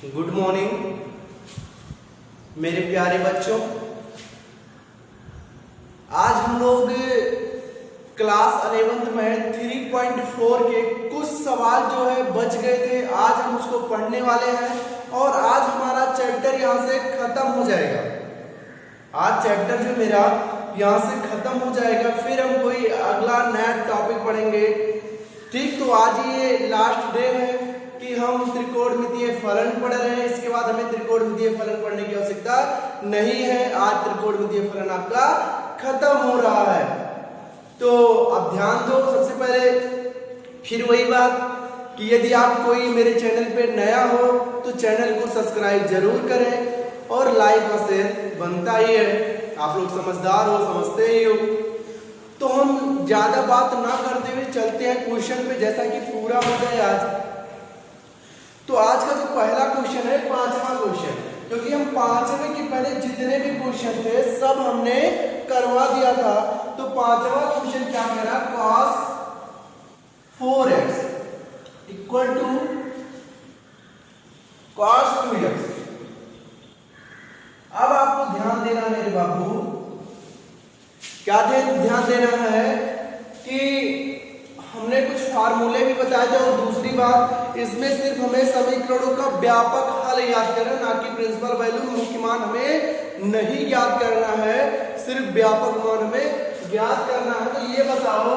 Good morning मेरे प्यारे बच्चों। आज हम लोग क्लास 11th में 3.4 के कुछ सवाल जो है बच गए थे, आज हम उसको पढ़ने वाले हैं और आज हमारा चैप्टर यहाँ से खत्म हो जाएगा। आज चैप्टर जो मेरा यहाँ से खत्म हो जाएगा, फिर हम कोई अगला नया टॉपिक पढ़ेंगे। ठीक, तो आज ये लास्ट डे है कि हम त्रिकोणमितीय फलन पढ़ रहे हैं। इसके बाद हमें त्रिकोणमितीय फलन पढ़ने की आवश्यकता नहीं है। आज त्रिकोणमितीय फलन आपका खत्म हो रहा है। तो अब ध्यान दो, सबसे पहले फिर वही बात कि यदि आप कोई मेरे चैनल पे नया हो तो चैनल को सब्सक्राइब जरूर करें और लाइक और शेयर बनता ही है। आप लोग समझदार हो, समझते ही हो। तो हम ज्यादा बात ना करते हुए चलते हैं क्वेश्चन पे, जैसा कि पूरा हो जाए आज। तो आज का जो पहला क्वेश्चन है, पांचवा क्वेश्चन, क्योंकि हम पांचवें के पहले जितने भी क्वेश्चन थे सब हमने करवा दिया था। तो पांचवा क्वेश्चन क्या कह रहा है, cos 4x equal to cos 2x। अब आपको ध्यान देना है मेरे बाबू, क्या ध्यान देना है कि हमने कुछ फार्मूले भी बताए थे और दूसरी बात, इसमें सिर्फ हमें समीकरणों का व्यापक हल याद करना, ना कि प्रिंसिपल वैल्यू मुख्य मान हमें नहीं याद करना है, सिर्फ व्यापक मान हमें ज्ञात करना है। तो ये बताओ,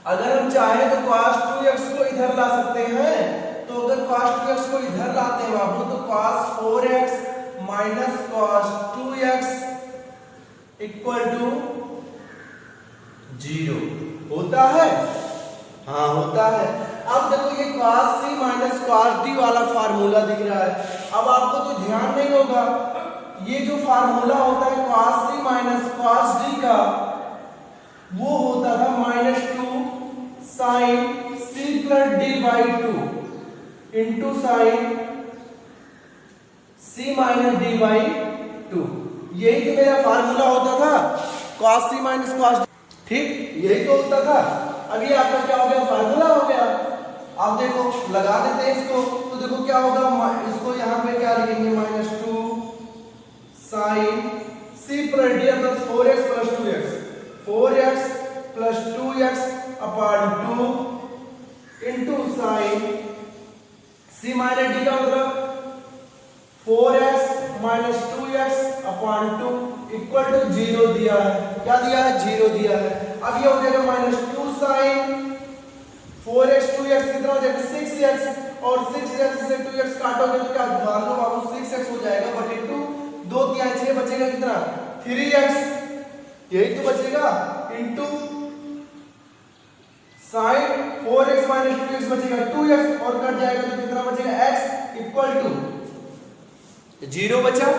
अगर हम चाहें तो cos 2x को इधर ला सकते हैं। तो अगर cos 2x को इधर लाते हैं बाबू, तो cos 4x minus cos 2x equal to 0 होता है। हाँ, होता है। अब देखो ये cos c minus cos d वाला फार्मूला दिख रहा है। अब आपको तो ध्यान नहीं होगा, ये जो फार्मूला होता है cos c minus cos d का, वो होता था -2 sin c plus d by 2 into sine c minus d by 2। यही तो मेरा फार्मूला होता था, cos c minus cos d। ठीक, यही तो होता था। अब ये आपका क्या हो गया, फार्मूला हो गया। अब देखो लगा देते हैं इसको, तो देखो क्या होगा, इसको यहाँ पे क्या लिखेंगे, -2 sin c plus d plus 4x plus 2x, 4x plus 2x upon 2 into sine c minus d का मतलब 4x minus 2x upon 2 equal to 0 दिया है। क्या दिया है, 0 दिया है। अब ये हो जाएगा -2 sin 4x 2x कितना हो जाएगा, 6x, और 6x से 2x काटोगे तो क्या मान लो बाबू 6x हो जाएगा बटे 2, 2 3 6 बचेगा कितना, 3x, यही तो बचेगा, into sin 4x minus 2x बचेगा 2x, और कट जाएगा तो कितना बचेगा, x इक्वल टू 0 बचा।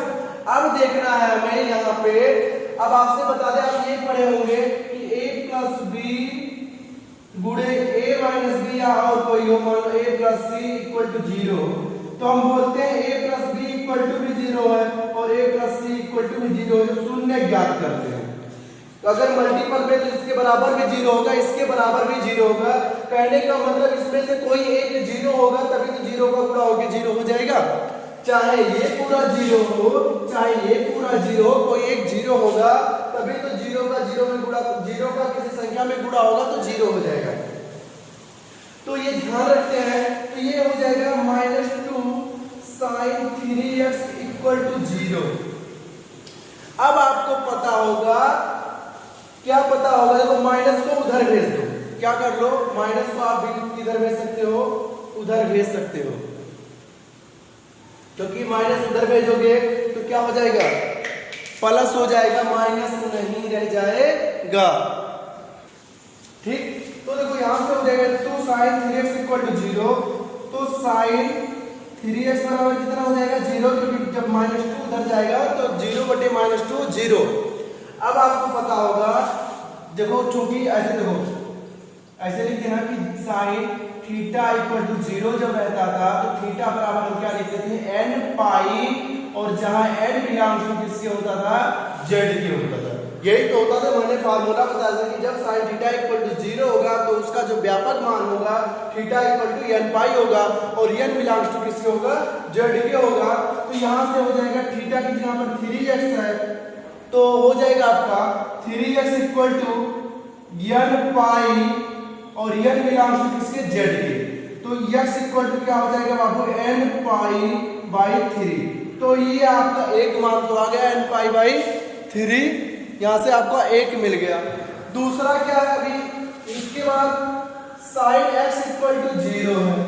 अब देखना है हमें यहाँ पे, अब आपसे बता दें, आप ये पढ़े होंगे कि a प्लस बी गुणे a माइनस बी, या और कोई हो, मान लो a plus C equal to 0। तो हम बोलते हैं a plus B equal to भी 0 है और a plus C equal to भी 0 है, तो शून्य ज्ञात करते हैं। तो अगर मल्टीपल में तो इसके बराबर भी 0 होगा, इसके बराबर भी 0 होगा। कहने का मतलब इसमें से कोई एक 0 होगा, तभी तो 0 का गुणा होकर 0 हो जाएगा। चाहे ये पूरा 0 हो, चाहे ये पूरा 0 हो, कोई एक 0 होगा, तभी तो 0 का 0 में गुणा, 0 का किसी संख्या में गुणा होगा तो 0 हो जाएगा। तो ये ध्यान रखते हैं। तो ये हो जाएगा -2 sin 3x इक्वल टू 0। अब आपको पता होगा, क्या पता होगा, देखो माइनस को उधर भेज दो। क्या कर लो, माइनस को आप भी किधर भेज सकते हो, उधर भेज सकते हो, क्योंकि माइनस उधर भेजोगे तो क्या हो जाएगा, प्लस हो जाएगा, माइनस नहीं रह जाएगा। ठीक, तो देखो यहां से हो जाएगा 2 sin 3x इक्वल टू 0। तो sin 3x बराबर कितना हो जाएगा, 0, क्योंकि जब -2 उधर जाएगा तो 0 बटे -2 0। अब आपको पता होगा, देखो चूंकि ऐसे, देखो ऐसे लिखते हैं कि sin थीटा इक्वल टू 0 जब रहता था तो थीटा बराबर हम क्या लिखते थे, n पाई, और जहां n बिलोंग्स टू किसके होता था, z के होता था। यही तो होता था, मैंने फार्मूला बताया था कि जब साइन थीटा इक्वल टू 0 होगा तो उसका जो व्यापक मान होगा थीटा इक्वल टू n पाई होगा और n बिलोंग्स टू किसके होगा, z के होगा। तो यहाँ से हो जाएगा थीटा की जगह पर 3x है तो हो जाएगा आपका 3x इक्वल टू n पाई और n बिलोंग्स टू किसके, z के। तो x इक्वल टू क्या हो जाएगा बाबू, n पाई बाई 3। तो ये आपका एक मान तो आ गया n पाई बाई 3, यहां से आपका एक मिल गया। दूसरा क्या है अभी, इसके बाद साइन x इक्वल टू 0 है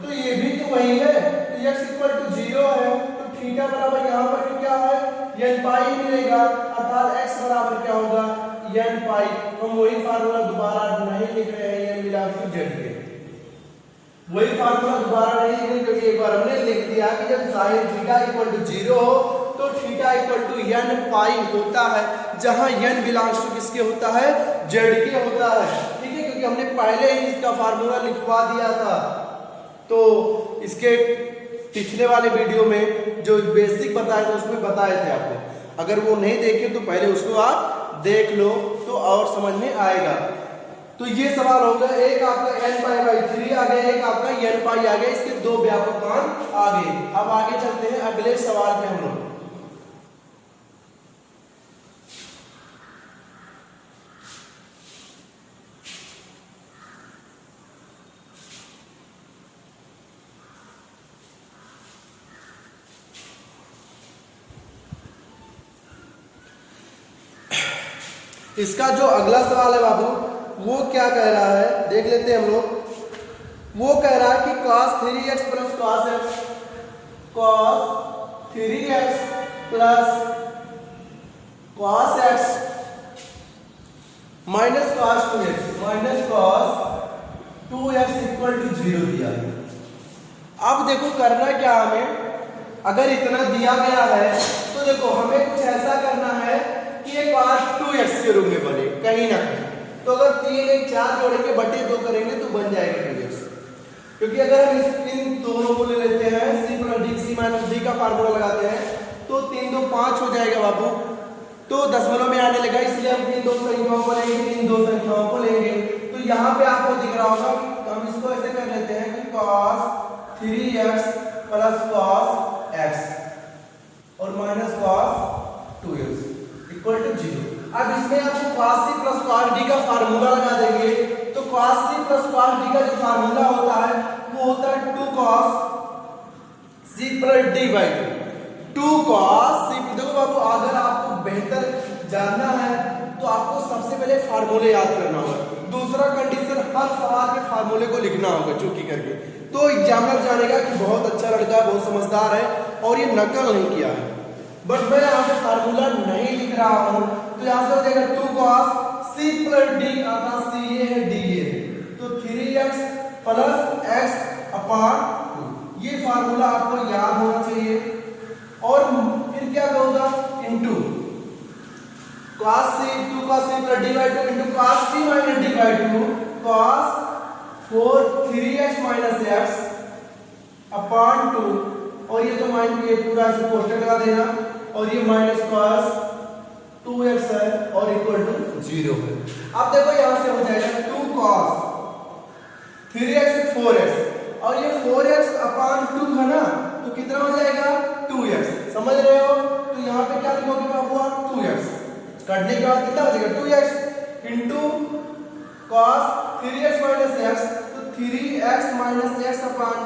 तो ये भी तो वही है, तो x इक्वल टू 0 है तो थीटा बराबर यहाँ पर भी क्या है, n पाई मिलेगा, अर्थात x बराबर क्या होगा, n पाई। हम वही फार्मूला दोबारा नहीं लिख रहे हैं, n बिलोंग्स टू z के, वही फार्मूला दोबारा नहीं लिख रहे क्योंकि एक बार हमने लिख दिया कि जब साइन थीटा इक्वल टू 0 हो तो थीटा इक्वल टू n पाई होता है, जहां n बिलोंग्स टू किसके होता है, z के होता है। ठीक है, क्योंकि हमने पहले ही इसका फार्मूला लिखवा दिया था। तो इसके पिछले वाले वीडियो में जो बेसिक बताया था उसमें बताए थे आपको, अगर वो नहीं देखे तो पहले उसको आप देख लो तो और समझ में आएगा। तो ये सवाल होगा, एक आपका n पाई बाई 3 आ गया, एक आपका n पाई आ गया, इसके दो व्यापक मान आ गए। अब आगे चलते हैं अगले सवाल पे हम लोग। इसका जो अगला सवाल है बाबू वो क्या कह रहा है, देख लेते हैं हम लोग। वो कह रहा है कि cos 3x plus cos x, cos 3x plus cos x minus cos 2x minus cos 2x equal to 0 दिया है। अब देखो करना क्या हमें, अगर इतना दिया गया है तो देखो हमें कुछ ऐसा करना है कि ये cos 2x के रूप में बने कहीं ना कहीं। तो अगर 3 1 4 जोड़ेंगे बटे 2 करेंगे तो बन जाएगा 2x, क्योंकि अगर हम इन दोनों को ले लेते हैं c plus d, c minus d का फार्मूला लगाते हैं तो 3 2 5 हो जाएगा बाबू। तो दशमलव में आने लगा, इसलिए हम इन दो संख्याओं को लेंगे, इन दो संख्याओं को लेंगे। तो यहाँ पे आपको दिख रहा होगा, हम इसको ऐसे कर लेते हैं कि cos 3x plus cos x और minus cos 2x equal to 0। अब इसमें आपको cos c plus cos d का फार्मूला लगा देंगे। तो cos c plus cos d का जो फार्मूला होता है वो होता है 2 cos c plus d by 2 cos c। देखो बाबू, अगर आपको बेहतर जानना है तो आपको सबसे पहले फार्मूले याद करना होगा, दूसरा कंडीशन हर सवाल के फार्मूले को लिखना होगा चूंकि करके। तो एग्जामिनर जानेगा कि बहुत अच्छा लड़का, बहुत समझदार है और ये नकल नहीं किया है। बट मैं यहाँ पे फार्मूला नहीं लिख रहा हूँ, तो यहाँ से हो जाएगा 2 cos c प्लस d, अर्थात c ये है d ये है, तो 3x प्लस x अपान 2। ये फार्मूला आपको याद होना चाहिए। और फिर क्या होगा, into cos c 2 cos c plus d by 2 into cos c minus d by 2 cos 3x minus x अपान 2। और ये तो माइनस, ये पूरा ऐसे पोस्टर लगा देना, और ये माइनस cos 2x है और इक्वल टू 0 है। अब देखो यहां से हो जाएगा 2 cos 3x 4x और ये 4x अपान 2 है ना, तो कितना हो जाएगा 2x, समझ रहे हो। तो यहाँ पे क्या लिखोगे बाबू आप, 2x काटने के बाद कितना हो जाएगा 2x into cos 3x minus x, तो 3x माइनस x अपान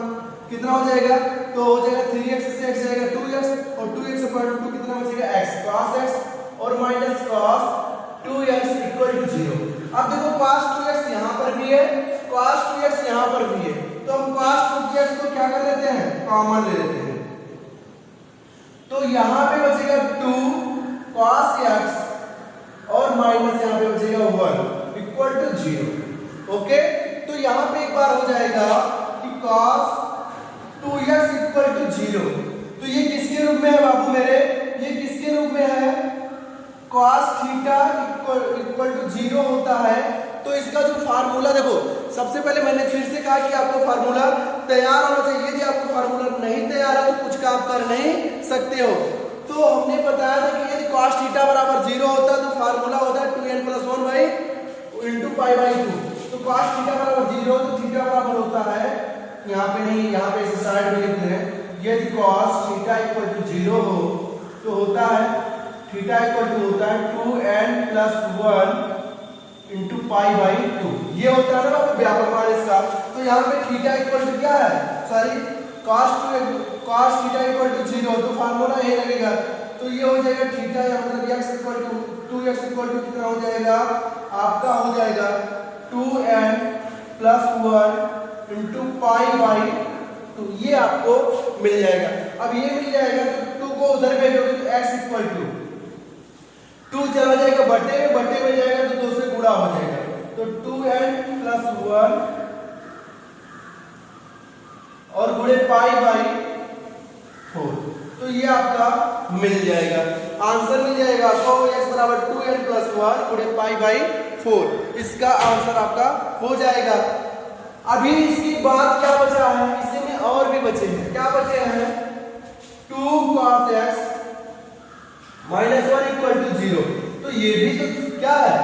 कितना हो जाएगा, तो हो जाएगा 3x से x जाएगा 2x और 2x अपान 2 कितना बचेगा x cos x और minus cos 2x equal to 0। अब देखो cos 2x यहाँ पर भी है, cos 2x यहाँ पर भी है, तो हम cos 2x को क्या कर लेते हैं, कॉमन ले लेते हैं। तो यहाँ पे बचेगा 2 cos x और माइनस यहाँ पे बचेगा 1 इक्वल टू 0। ओके, तो यहाँ पे एक बार हो जाएगा कि cos 2x इक्वल टू 0। तो ये किसके रूप में है बाबू मेरे, ये किसके रूप में है, cos थीटा इक्वल टू 0 होता है। तो इसका जो फार्मूला देखो, सबसे पहले मैंने फिर से कहा कि आपको फार्मूला तैयार होना चाहिए। यदि आपको फार्मूला नहीं तैयार है तो कुछ काम कर नहीं सकते हो। तो हमने बताया था कि यदि cos थीटा बराबर 0 होता है तो फार्मूला होता है 2n + 1 by into pi by 2। तो cos थीटा बराबर 0 तो थीटा बराबर होता है, यहाँ पे नहीं, यहाँ पे इस साइड में लिखते हैं, यदि cos थीटा इक्वल टू 0 हो तो होता है थीटा इक्वल टू होता है 2n + 1 इंटू पाई बाई 2। ये होता है ना व्यापक मान इसका। तो यहाँ पे थीटा इक्वल टू क्या है, sorry cos theta equal to 0 तो फार्मूला ये लगेगा। तो ये हो जाएगा थीटा या मतलब x equal to 2x equal to कितना हो जाएगा, आपका हो जाएगा 2n + 1 इंटू पाई बाई 2। ये आपको मिल जाएगा। अब ये मिल जाएगा तो 2 को उधर भेजोगे तो x इक्वल टू 2 चला जाएगा बटे में जाएगा तो 2 से गुणा हो जाएगा। तो 2n + 1 और गुणे पाई बाई 4। तो ये आपका मिल जाएगा, आंसर मिल जाएगा आपको x बराबर 2n + 1 गुणे पाई बाई 4। इसका आंसर आपका हो जाएगा। अभी इसके बाद क्या बचा है, इसी में और भी बचे हैं। क्या बचे हैं, 2 cos x -1 = 0। तो ये भी तो क्या है,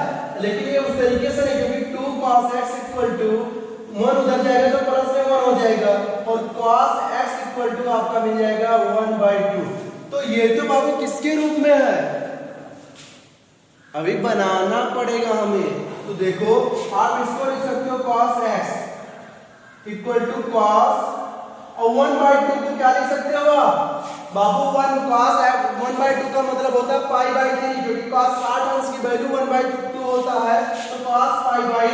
लेकिन ये उस तरीके से नहीं, क्योंकि 2 cos x = 1 उधर जाएगा तो प्लस में 1 हो जाएगा और cos x = आपका मिल जाएगा 1/2। तो ये तो बाबू किसके रूप में है, अभी बनाना पड़ेगा हमें। तो देखो आप इसको लिख सकते हो cos x = cos और 1/2 को क्या लिख सकते हो बाबू, 1 cos 1/2 का मतलब होता है पाई बाई 3, क्योंकि cos 60 अंश की वैल्यू 1/2 होता है, तो cos पाई बाई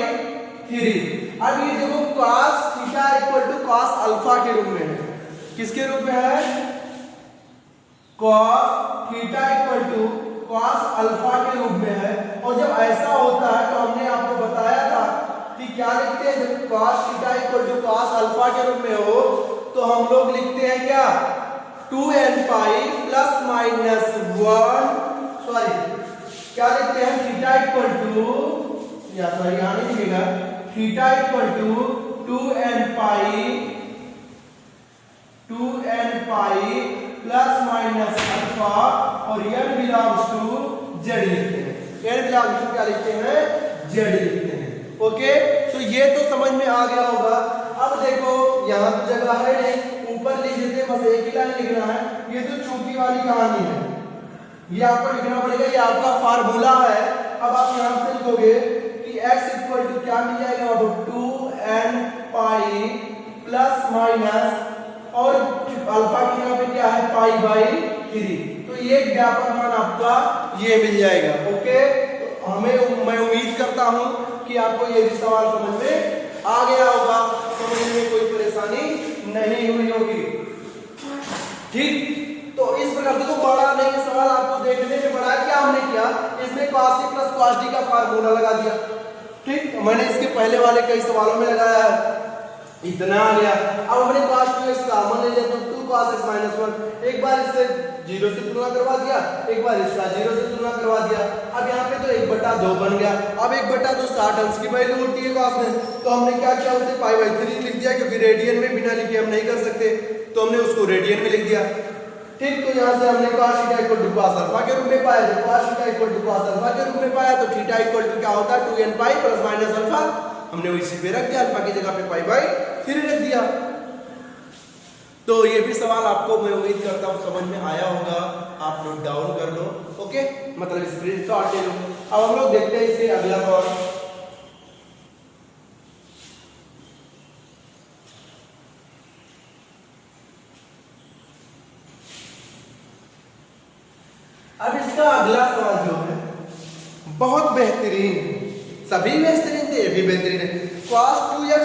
3। अब ये देखो cos थीटा = cos अल्फा के रूप में है। किसके रूप में है, cos थीटा = cos अल्फा के रूप में है। और जब ऐसा होता है तो हमने आपको बताया था कि क्या लिखते हैं, जब cos थीटा = cos अल्फा के रूप में हो तो हम लोग लिखते हैं क्या, 2n पाई ± 1, सॉरी क्या लिखते हैं, थीटा = या सॉरी यहाँ नहीं लिखेगा, थीटा = 2n पाई ± अल्फा और n बिलोंग्स टू z लिखते हैं। n बिलोंग्स टू क्या लिखते हैं, z लिखते हैं। ओके, तो ये तो समझ में आ गया होगा। अब देखो यहाँ तो जगह है नहीं, ऊपर लिख देते हैं, बस एक ही लाइन लिखना है। ये तो छोटी वाली कहानी है, ये आपको लिखना पड़ेगा, ये आपका फार्मूला है। अब आप यहाँ से लिखोगे कि x = क्या मिल जाएगा, 2n पाई ± और अल्फा की यहाँ पे क्या है, पाई बाई 3। तो ये व्यापक मान आपका ये मिल जाएगा। ओके, तो मैं उम्मीद करता हूं कि आपको ये भी सवाल समझ में आ गया होगा, समझने में कोई परेशानी नहीं हुई होगी। ठीक, तो इस प्रकार देखो बड़ा नहीं सवाल आपको देखने में बड़ा क्या हमने किया, इसमें cos c + cos d का फार्मूला लगा दिया। ठीक, मैंने इसके पहले वाले कई सवालों में लगाया है, इतना आ गया। अब हमने cos 2x कॉमन ले लिया तो 2 cos x - 1, एक बार इससे 0 से तुलना करवा दिया, एक बार इसका 0 से तुलना करवा दिया। अब यहाँ पे तो 1/2 बन गया। अब 1/2 60 अंश की वैल्यू होती है cos में, तो हमने क्या किया, उसे पाई बाई 3 लिख दिया, क्योंकि रेडियन में बिना लिखे हम नहीं कर सकते, तो हमने उसको रेडियन में लिख दिया। ठीक, तो यहाँ से हमने cos थीटा = cos अल्फा के रूप में पाया, जब cos थीटा = cos अल्फा के रूप में पाया तो थीटा = क्या होता है, 2n पाई ± अल्फा। हमने इसी पे रख दिया, अल्फा की जगह पे पाई बाई 3 रख दिया। तो ये भी सवाल आपको मैं उम्मीद करता हूँ समझ में आया होगा, आप नोट डाउन कर लो। ओके, मतलब स्क्रीनशॉट ले लो। अब हम लोग देखते हैं इसके अगला सवाल। अब इसका अगला सवाल जो है बहुत बेहतरीन है, सभी बेहतरीन थे, ये भी बेहतरीन है। cos 2x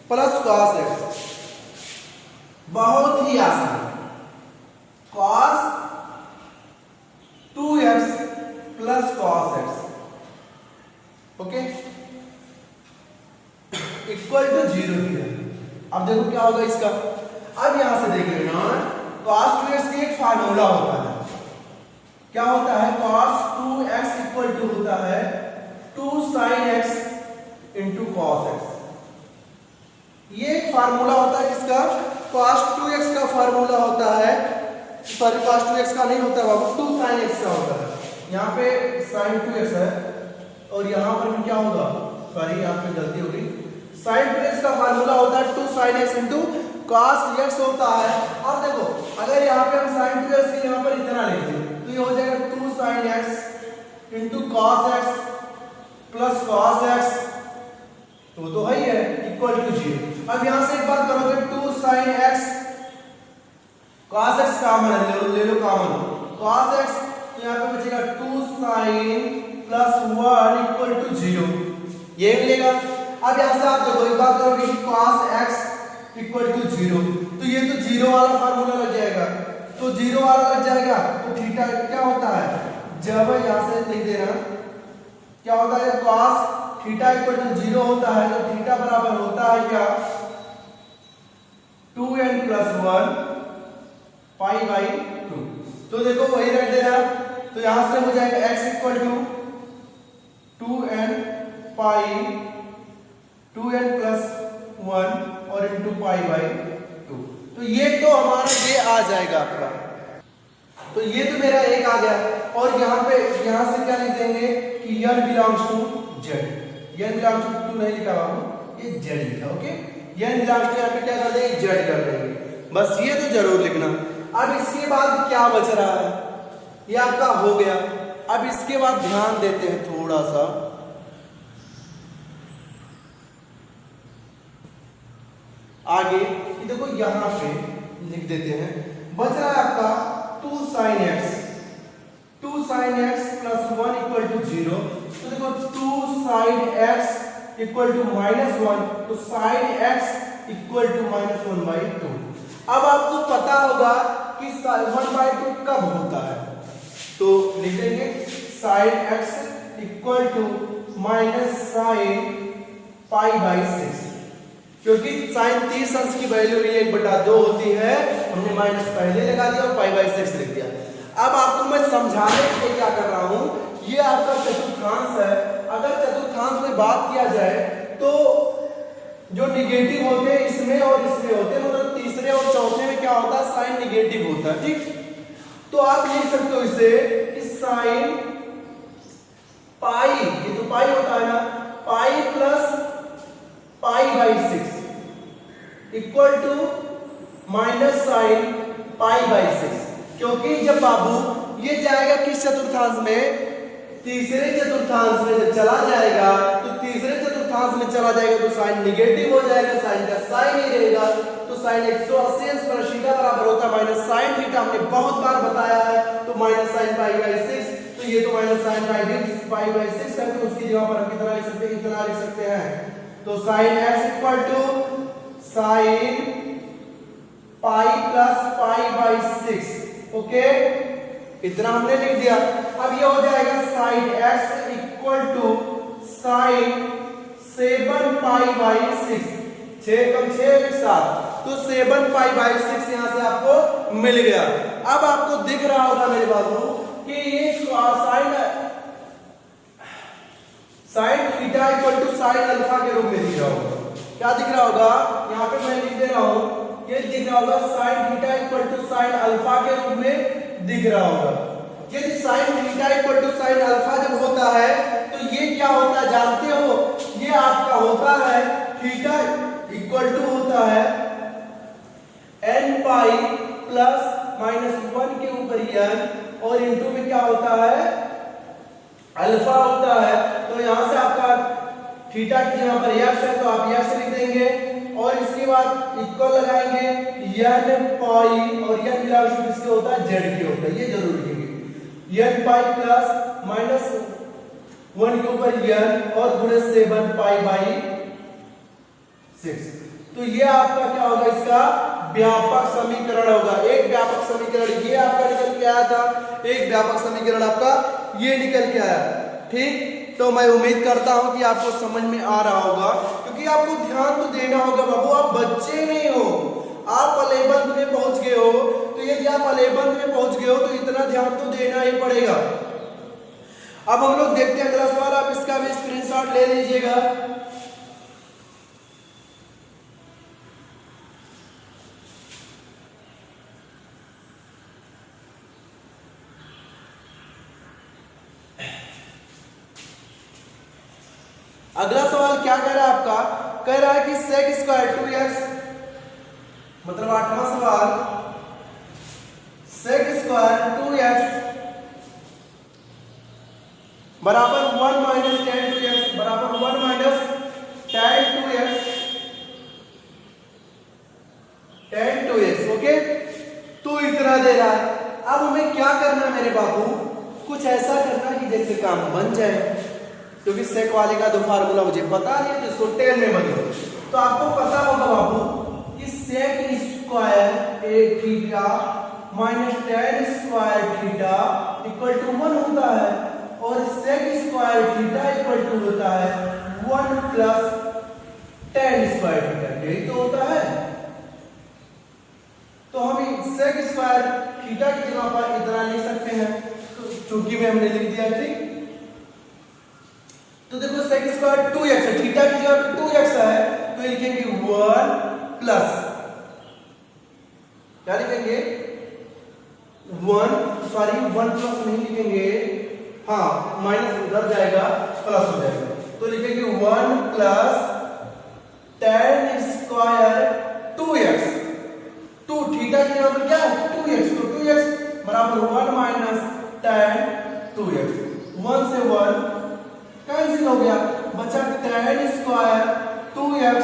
+ cos x, बहुत ही आसान। cos 2x + cos x, okay, = 0 दिया। अब देखो क्या होगा इसका, अब यहां से देख लेना, cos 2x का एक फार्मूला होता है, क्या होता है, cos 2x = होता है 2 sin x × cos x। ये एक फार्मूला होता है, किसका, cos 2x का फार्मूला होता है सॉरी cos 2x का नहीं होता बाबू, 2 sin x का होता है। यहाँ पे sin 2x है और यहाँ पर भी क्या होगा, सॉरी यहाँ पे गलती हो गई, sin 2x का फार्मूला होता है 2 sin x into cos x होता है। और देखो अगर यहाँ पे हम sin 2x की जगह पर इतना लिख दें तो ये हो जाएगा 2 sin x into cos x plus cos x, तो है ही है, इक्वल टू 0। अब यहाँ से एक बात करोगे 2 sin x cos x common है, ले लो कॉमन cos x, तो यहाँ पे बचेगा 2 sin प्लस 1 इक्वल टू 0, ये मिलेगा। अब यहाँ से आप देखो एक बात करोगे कि cos x इक्वल टू 0, तो ये तो 0 वाला फार्मूला लग जाएगा, तो 0 वाला लग जाएगा तो थीटा क्या होता है, जब यहाँ से लिख देना क्या होता है, cos थीटा इक्वल टू 0 होता है तो थीटा बराबर होता है क्या, 2n प्लस 1 पाई बाई 2। तो देखो वही रख देना, तो यहां से हो जाएगा x equal to 2n pi 2n plus 1 और इंटू पाई बाई 2। तो ये तो हमारा ये आ जाएगा आपका, तो ये तो मेरा एक आ गया। और यहाँ पे यहाँ से क्या लिख देंगे कि n belongs to z, n belongs to 2 नहीं लिखा बाबू, ये z लिखा, ओके, n बिलोंग्स टू यहाँ पे क्या कर देंगे, z कर देंगे, बस ये तो जरूर लिखना। अब इसके बाद क्या बच रहा है, ये आपका हो गया। अब इसके बाद ध्यान देते हैं थोड़ा सा, आगे देखो यहां पे लिख देते हैं, बच रहा है आपका 2 sin x, 2 sin x plus 1 equal to 0। तो देखो 2 sin x इक्वल टू -1, तो sin x इक्वल टू -1/2। अब आपको पता होगा कि 1/2 कब होता है, तो लिख देंगे sin x equal to minus sin π/6, क्योंकि sin 30 अंश की वैल्यू ही 1/2 होती है, हमने माइनस पहले लगा दिया और π/6 लिख दिया। अब आपको मैं समझाने के लिए क्या कर रहा हूं, ये आपका चतुर्थांश है। अगर चतुर्थांश में बात किया जाए तो जो निगेटिव होते हैं इसमें और इसमें होते हैं, मतलब तीसरे और चौथे में क्या होता है, साइन निगेटिव होता है, ठीक। तो आप लिख सकते हो इसे कि साइन पाई, ये तो पाई होता है ना, pi plus π/6 equal to minus sine π/6, क्योंकि जब बाबू ये जाएगा किस चतुर्थांश में, तीसरे चतुर्थांश में जब चला जाएगा तो तीसरे चतुर्थांश में चला जाएगा तो साइन निगेटिव हो जाएगा, साइन का साइन ही रहेगा, तो साइन 180 अंश पर थीटा बराबर होता है माइनस साइन थीटा, हमने बहुत बार बताया है, तो माइनस साइन π/6, तो ये तो माइनस साइन π/6 करके उसकी जगह पर हम कितना लिख सकते हैं, इतना लिख सकते हैं। तो sine x equal to sine pi plus π/6, okay, इतना हमने लिख दिया। अब ये हो जाएगा sine x equal to sine 7 π/6, 6 कम 6 7, तो 7 π/6 यहां से आपको मिल गया। अब आपको दिख रहा होगा मेरे बाबू कि ये sine theta equal to sine alpha के रूप में दिख रहा होगा। क्या दिख रहा होगा, यहाँ पे मैं लिख दे रहा हूं, ये दिख रहा होगा sine theta equal to sine alpha के रूप में दिख रहा होगा। यदि sine theta equal to sine alpha जब होता है तो ये क्या होता है जानते हो, ये आपका होता है थीटा इक्वल टू होता है n पाई प्लस -1 के ऊपर n और इनटू में क्या होता है अल्फा होता है। तो यहां से आपका थीटा की जगह पर x है तो आप x लिख देंगे और इसके बाद इक्वल लगाएंगे n पाई और n बिलोंग्स टू किसके होता है, z के होता है, ये जरूर लिखेंगे n पाई प्लस -1 के ऊपर n और गुणे 7 π/6। तो ये आपका क्या होगा, इसका व्यापक समीकरण होगा। एक व्यापक समीकरण ये आपका निकल के आया था, एक व्यापक समीकरण आपका ये निकल के आया, ठीक। तो मैं उम्मीद करता हूं कि आपको समझ में आ रहा होगा, क्योंकि आपको ध्यान तो देना होगा बाबू, आप बच्चे नहीं हो, आप 11th में पहुंच गए हो, तो यदि आप 11th में पहुंच गए हो तो इतना ध्यान तो देना ही पड़ेगा। अब हम लोग देखते हैं अगला सवाल, आप इसका भी स्क्रीनशॉट ले लीजिएगा। अगला सवाल क्या कह रहा है आपका, कह रहा है कि सेक स्क्वायर 2x, मतलब 8वां सवाल, सेक स्क्वायर 2x बराबर 1 माइनस tan 2x बराबर 1 माइनस tan 2x, ओके। तो इतना दे रहा है। अब हमें क्या करना है मेरे बाबू, कुछ ऐसा करना कि जैसे काम बन जाए, क्योंकि सेक वाले का तो फार्मूला मुझे पता नहीं है, तो इसको टेन में बदलो। तो आपको पता होगा बाबू कि sec square a theta minus tan square theta equal to 1 होता है, और sec square theta equal to होता है 1 प्लस टेन स्क्वायर थीटा, यही तो होता है। तो हम सेक स्क्वायर थीटा की जगह पर इतना लिख सकते हैं, तो चूंकि में हमने लिख दिया, ठीक। तो देखो सेक स्क्वायर 2x है, थीटा की जगह पर 2x है, तो लिखेंगे 1 प्लस, क्या लिखेंगे 1 प्लस नहीं लिखेंगे, हाँ माइनस उधर जाएगा प्लस हो जाएगा, तो लिखेंगे 1 plus tan square 2x, 2 theta की जगह पर क्या है 2x, तो 2x बराबर 1 माइनस tan 2x, 1 से 1 कैंसिल हो गया, बचा tan स्क्वायर 2x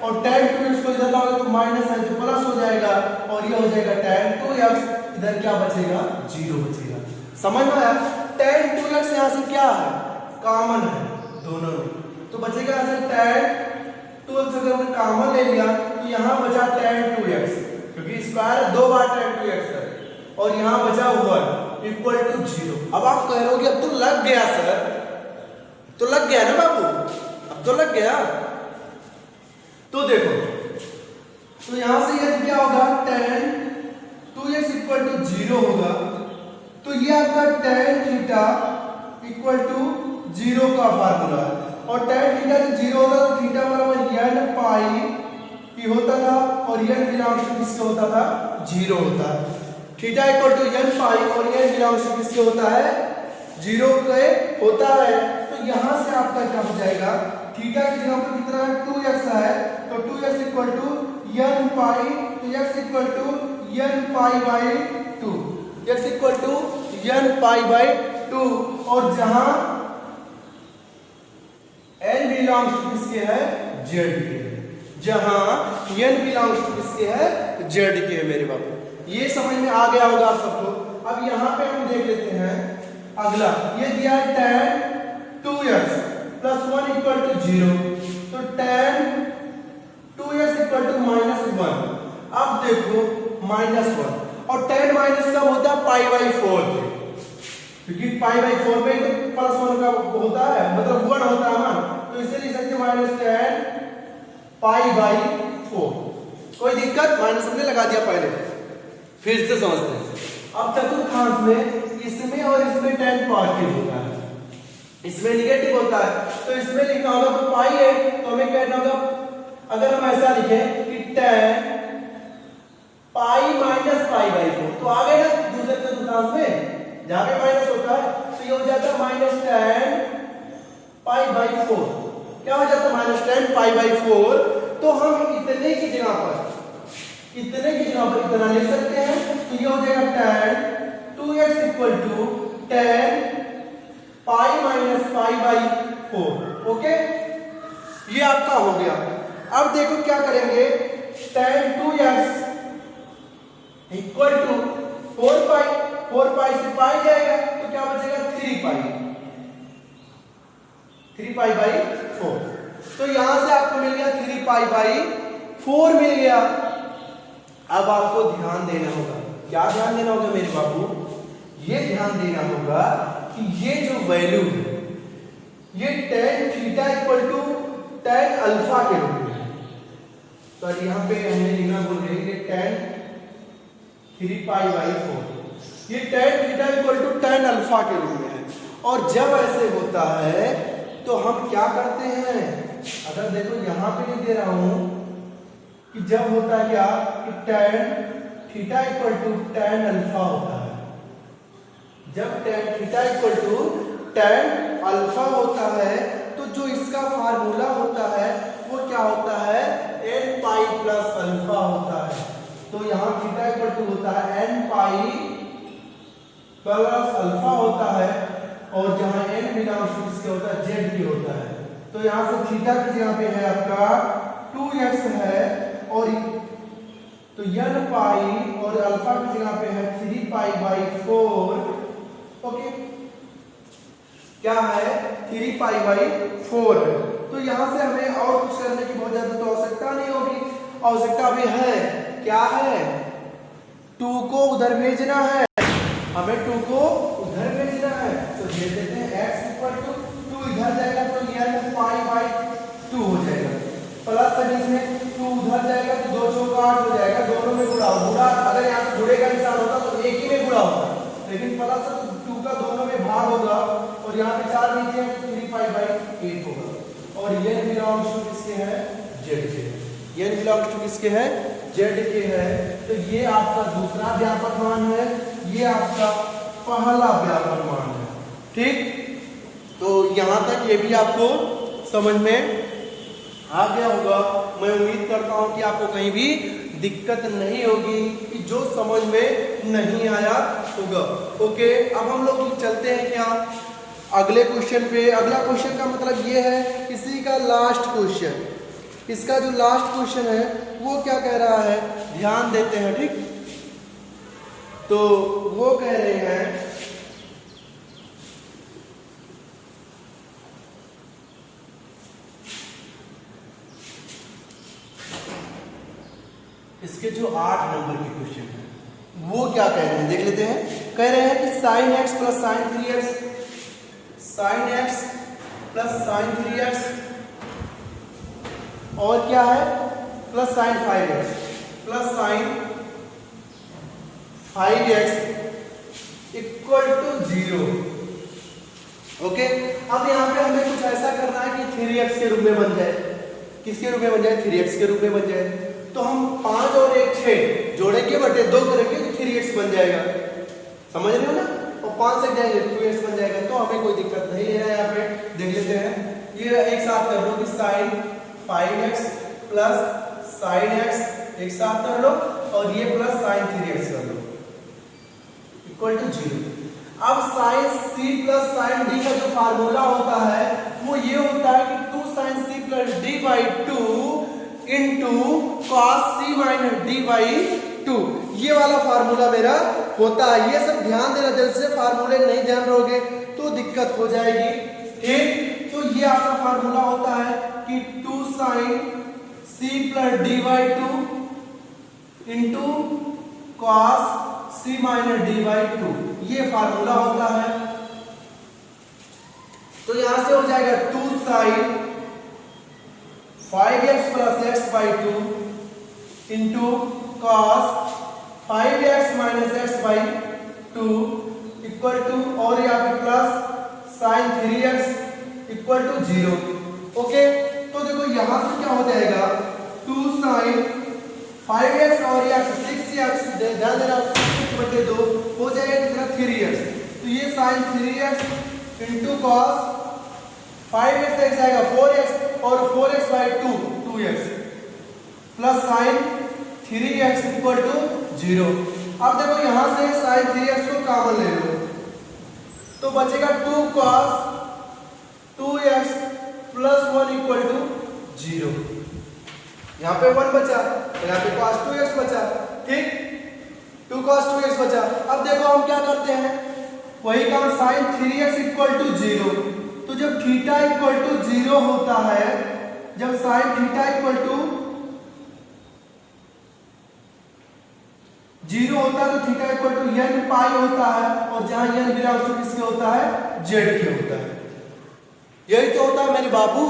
और tan 2x को इधर लाओगे तो माइनस है तो प्लस हो जाएगा, और ये हो जाएगा tan 2x, इधर क्या बचेगा 0 बचेगा। समझ में आया? tan 2x यहां से क्या है, कॉमन है दोनों में, तो बचेगा यहां से tan 2x अगर हमने कॉमन ले लिया तो यहां बचा tan 2x, क्योंकि स्क्वायर 2 बार tan 2x है, और यहां बचा 1 इक्वल टू 0। अब आप कह रहे हो कि अब तो लग गया सर, तो लग गया ना बाबू, अब तो लग गया। तो देखो, तो यहां से ये क्या होगा tan 2x इक्वल टू 0 होगा, तो ये आपका tan थीटा इक्वल टू 0 का फार्मूला है, और tan थीटा जब 0 होता तो थीटा बराबर n पाई p होता था, और n बिलोंग्स टू किसके होता था 0 होता है। थीटा इक्वल टू n पाई और n बिलोंग्स टू किसके होता है 0 के होता है। तो यहां से आपका क्या हो जाएगा, थीटा की जगह पर कितना है 2x है, तो 2x equal to n pi, तो x equal to n pi by 2, x equal to n pi by 2, और जहां n बिलोंग्स टू किसके है z के, जहां n बिलोंग्स टू किसके है z के है मेरे बाबू। ये समझ में आ गया होगा आप सबको। अब यहां पे हम देख लेते हैं अगला, ये दिया है tan 2x plus 1 equal to 0, तो tan 2x इक्वल टू -1। अब देखो -1, और tan माइनस कब होता है पाई बाई 4 पे, क्योंकि पाई बाई 4 पे तो प्लस 1 का होता है, मतलब 1 होता है ना, तो इसे लिख सकते -tan पाई बाई 4। कोई दिक्कत, माइनस हमने लगा दिया पहले, फिर से समझते हैं। अब चतुर्थांश में इसमें और इसमें tan पॉजिटिव होता है, इसमें निगेटिव होता है, तो इसमें लिखना होगा तो पाई है, तो हमें कहना होगा, अगर हम ऐसा लिखें कि tan pi minus pi by 4, तो आ गए ना दूसरे चतुर्थांश में जहां पे माइनस होता है, तो ये हो जाता है -tan पाई बाई 4। क्या हो जाता है -tan पाई बाई 4। तो हम इतने की जगह पर इतना लिख सकते हैं, तो ये हो जाएगा tan 2x equal to tan pi minus pi by 4। Okay, ये आपका हो गया। अब देखो क्या करेंगे, tan 2x इक्वल टू 4 पाई से पाई जाएगा, तो क्या बचेगा 3 पाई बाई 4। तो यहां से आपको मिल गया 3 पाई बाई 4 मिल गया। अब आपको ध्यान देना होगा, क्या ध्यान देना होगा मेरे बाबू, ये ध्यान देना होगा कि ये जो वैल्यू है ये tan theta equal to tan alpha के रूप में है। तो यहां पे हमने लिखना बोल रहे हैं tan 3 पाई बाई 4, ये tan theta equal to tan alpha के रूप में है। और जब ऐसे होता है तो हम क्या करते हैं, अगर देखो यहां पे नहीं दे रहा हूं कि जब होता है क्या कि tan theta equal to tan alpha होता है, जब tan theta equal to tan alpha होता है तो जो इसका फार्मूला होता है वो क्या होता है, n पाई प्लस अल्फा होता है। तो यहाँ थीटा इक्वल टू होता है n पाई प्लस अल्फा होता है, और जहाँ n बिलोंग्स टू किसके होता है, z की होता है। तो यहाँ से थीटा की जगह पे है आपका 2x है, और तो n पाई और अल्फा की जगह पे है 3 पाई बाई 4। ओके, क्या है, 3 पाई बाई 4 है। तो यहाँ से हमें और कुछ करने की बहुत ज्यादा तो आवश्यकता नहीं होगी, आवश्यकता भी है, क्या है, 2 को उधर भेजना है, हमें 2 को उधर भेजना है। तो भेज देते हैं x इक्वल टू 2 इधर जाएगा तो n पाई बाई 2 हो जाएगा, प्लस में 2 उधर जाएगा तो 2 चौका 8 हो जाएगा, दोनों में गुणा गुणा, अगर यहाँ पे गुणे का निशान होता तो एक ही में गुणा होता, लेकिन प्लस 2 का दोनों में भाग होगा, और यहाँ पे 4 नीचे 3 पाई बाई 8 होगा। और ये बिलोंग्स टू किसके है, z के, ये बिलोंग्स टू किसके है, z के है। तो ये आपका दूसरा व्यापक मान है, ये आपका पहला व्यापक मान है। ठीक, तो यहाँ तक ये भी आपको समझ में आ गया होगा। मैं उम्मीद करता हूँ कि आपको कहीं भी दिक्कत नहीं होगी, कि जो समझ में नहीं आया होगा। ओके, अब हम लोग चलते हैं क्या अगले क्वेश्चन पे। अगला क्वेश्चन का मतलब ये है इसी का लास्ट क्वेश्चन, इसका जो लास्ट क्वेश्चन है वो क्या कह रहा है, ध्यान देते हैं। ठीक, तो वो कह रहे हैं इसके जो 8 नंबर के क्वेश्चन है वो क्या कह रहे हैं, देख लेते हैं। कह रहे हैं कि sin x plus sin 3x, sin x plus sin 3x, और क्या है, plus sin 5x plus sin 5x equal to 0। Okay, अब यहाँ पे हमें कुछ ऐसा करना है कि 3x के रूप में बन जाए, किसके रूप में बन जाए, 3x के रूप में बन जाए। तो हम 5 और 1 6 जोड़ेंगे बटे 2 करेंगे तो 3x बन जाएगा, समझ रहे हो ना, और 5 से जाएंगे 2x बन जाएगा। तो हमें कोई दिक्कत नहीं है, यहाँ पे देख लेते हैं। ये एक साथ कर लो कि sin 5x plus sin x एक साथ कर लो, और ये प्लस sin 3x कर लो इक्वल टू 0। अब sin c plus sin d का जो फार्मूला होता है वो ये होता है कि 2 sin c plus d by 2 into cos c minus d by 2, ये वाला फार्मूला मेरा होता है। ये सब ध्यान देना, जल्द से फार्मूले नहीं ध्यान रहोगे तो दिक्कत हो जाएगी। ठीक, तो ये आपका फार्मूला होता है कि 2 sin c plus d by 2 into cos c minus d by 2, ये फार्मूला होता है। तो यहां से हो जाएगा 2 sin 5x plus x by 2 into cos 5x minus x by 2 equal to, और यहाँ पे plus sin 3x equal to 0। Okay, तो देखो यहाँ से क्या हो जाएगा, 2 sin 5x और x 6x, ध्यान देना 6 बटे 2 हो जाएगा कितना, 3x। तो ये sin 3x into cos 5x एक जाएगा 4x, और 4x by 2 2x plus sin 3x equal to 0। अब देखो यहां से sin 3x को कॉमन ले लो तो बचेगा 2 cos 2x plus 1 equal to 0। यहाँ पे 1 बचा, तो यहाँ पे cos 2x बचा। ठीक, 2 cos 2x बचा। अब देखो हम क्या करते हैं, वही काम sin 3x इक्वल टू 0। तो जब थीटा इक्वल टू 0 होता है, जब sin थीटा इक्वल टू 0 होता है तो थीटा इक्वल टू n पाई होता है, और जहां n बिलोंग्स टू किसके होता है, z के होता है। यही तो होता है मेरे बाबू।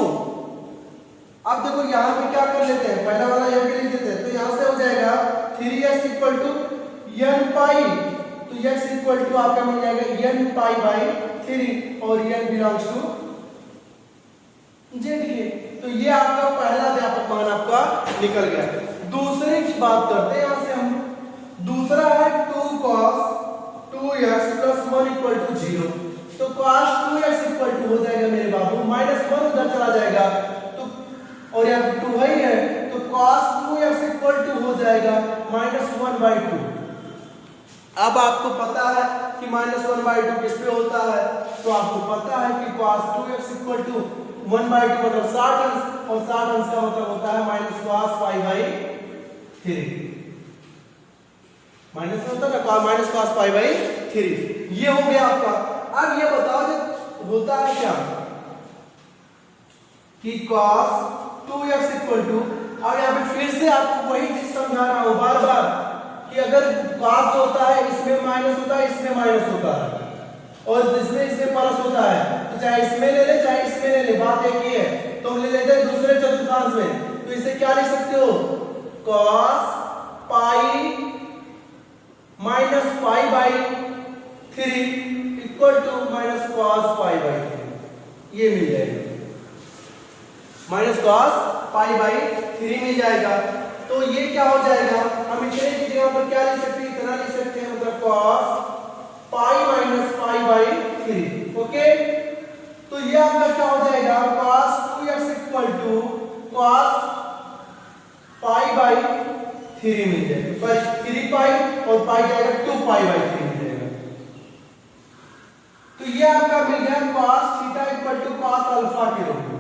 अब देखो यहाँ पे क्या कर लेते हैं, पहला वाला यहाँ पे लिख देते हैं। तो यहाँ से हो जाएगा 3x equal to n pi, तो x इक्वल टू आपका मिल जाएगा n पाई बाई 3, और n बिलोंग्स टू z के। तो ये आपका पहला व्यापक मान आपका निकल गया। दूसरे की बात करते हैं, यहाँ से हम दूसरा है 2 cos 2x plus 1 equal to 0। तो cos 2x इक्वल टू हो जाएगा मेरे बाबू माइनस -1 उधर चला जाएगा तो, और यहाँ 2 है तो cos 2x इक्वल टू हो जाएगा -1/2। अब आपको पता है कि -1/2 किस पे होता है, तो आपको पता है कि cos 2x इक्वल टू 1/2 मतलब 60 अंश, और 60 अंश का मतलब होता है -cos π/3, माइनस होता है ना -cos π/3। ये हो गया आपका। अब ये बताओ जब होता है क्या कि cos 2x इक्वल टू, अब यहाँ पे फिर से आपको वही चीज समझा रहा हूं बार बार कि अगर cos होता है इसमें माइनस होता है, इसमें माइनस होता है, और इसमें प्लस होता है, तो चाहे इसमें ले ले चाहे इसमें ले ले, बात एक ही है। तो हम ले लेते हैं दूसरे चतुर्थांश में, तो इसे क्या लिख सकते हो, cos π -π/3 इक्वल टू -cos π/3, ये मिल जाएगा, -cos π/3 मिल जाएगा। तो ये क्या हो जाएगा, हम इतने की जगह पर क्या लिख सकते हैं, इतना लिख सकते हैं, मतलब cos π -π/3। ओके, तो ये आपका क्या हो जाएगा, cos 2x equal to cos π/3 मिल जाएगा, बस 3π और पाई जाएगा 2π/3 मिल जाएगा। तो ये आपका मिल गया cos theta equal to cos alpha के रूप में।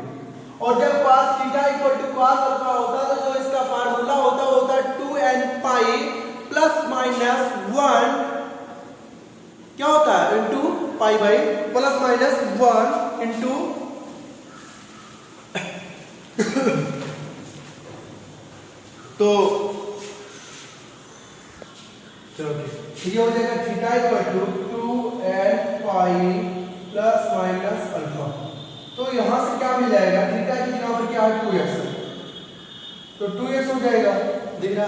और जब cos theta equal to cos alpha होता है तो जो इसका फार्मूला होता है 2n पाई प्लस माइनस 1 क्या होता है, into pi by plus minus 1 into तो चलो ये हो जाएगा theta equal to 2n pi plus minus alpha. तो यहां से क्या मिल जाएगा, थीटा की जगह पर क्या है 2x, तो 2x हो जाएगा, दिख रहा है।